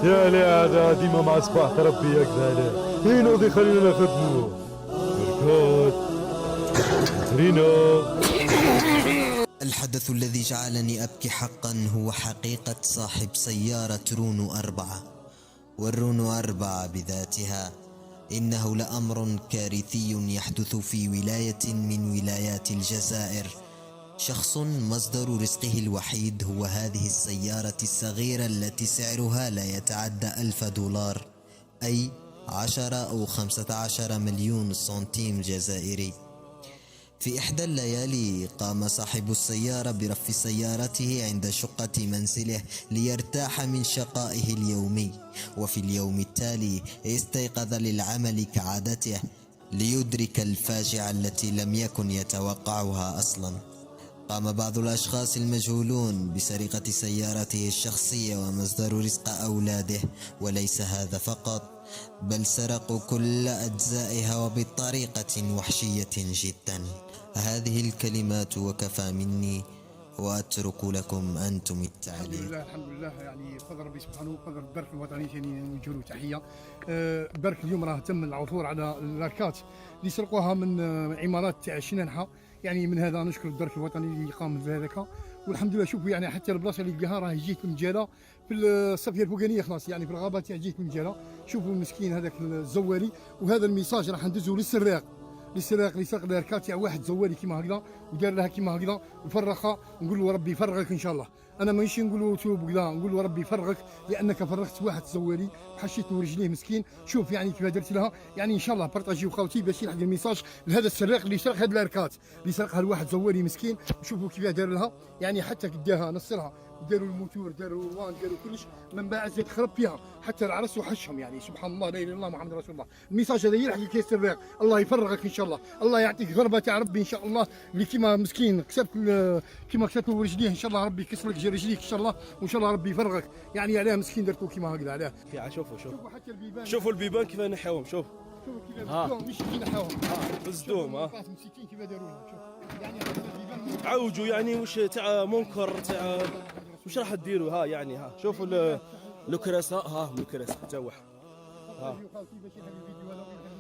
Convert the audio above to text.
يا لي هذا ديما مع صباح تربي هكذا لا هنا غادي خلينا نخدمو بركات ترينا. الحدث الذي جعلني أبكي حقا هو حقيقة صاحب سيارة رونو 4. والرونو 4 بذاتها إنه لأمر كارثي يحدث في ولاية من ولايات الجزائر. شخص مصدر رزقه الوحيد هو هذه السيارة الصغيرة التي سعرها لا يتعدى $1000، أي 10 أو 15 مليون سنتيم جزائري. في إحدى الليالي قام صاحب السيارة برف سيارته عند شقة منزله ليرتاح من شقائه اليومي، وفي اليوم التالي استيقظ للعمل كعادته ليدرك الفاجعة التي لم يكن يتوقعها أصلا. قام بعض الأشخاص المجهولون بسرقة سيارته الشخصية ومصدر رزق أولاده، وليس هذا فقط، بل سرقوا كل أجزائها وبطريقة وحشية جدا. هذه الكلمات وكفى مني، وأترك لكم أنتم التعليق. الحمد لله يعني بفضل ربي سبحانه وبفضل الدرك الوطني ثاني نوجه له تحيه. الدرك اليوم راه تم العثور على اللاكات اللي سرقوها من عمارات تاع شننحه، يعني من هذا نشكر الدرك الوطني اللي قام بهذاك. والحمد لله شوفوا يعني حتى البلاصه اللي لقاها راه جيت من جاله في الصفيه الفوقانيه خلاص، يعني في الغابه تاع جيت من جاله. شوفوا المسكين هذاك الزوالي، وهذا الميساج راح ندزو للسراق اللي سرق الاركات تاع واحد زوالي كيما هكذا ودار لها كيما هكذا وفرخها، نقول له ربي يفرغك ان شاء الله. انا ماشي نقول له توب كذا، نقول له ربي يفرغك لانك فرغت واحد زوالي بحشيت ورجليه مسكين. شوف يعني كيف درت لها، يعني ان شاء الله بارطاجيو خوتي باش يلحق الميساج لهذا السراق اللي سرق هذه الاركات اللي سرقها لواحد زوالي مسكين. وشوفوا كيف دار لها، يعني حتى قداها نصرها، داروا الموتور داروا الوان داروا كلش، من بعد زاد خرب فيها حتى العرس وحشهم. يعني سبحان الله لا اله الا الله محمد رسول الله. الميساج هذا يلحق كيس الريق، الله يفرغك ان شاء الله، الله يعطيك ضربه تاع ربي ان شاء الله. اللي كيما مسكين كيما كسرت رجليه ان شاء الله ربي يكسر لك رجليك ان شاء الله، وان شاء الله ربي يفرغك. يعني علاه مسكين درتو كيما هكذا علاه. شوفوا حتى البيبان، شوفوا البيبان كيف نحيوهم. شوف شوفوا كيف بدوهم مش كي نحاوهم بزدوهم مسكين كيف داروا لهم. شوف يعني البيبان عوجوا يعني وش تاع منكر تاع وش راح ديروا. ها يعني ها شوفوا لوكراسه، ها لوكراسه حتى واحد. باش يلحق الفيديو هذا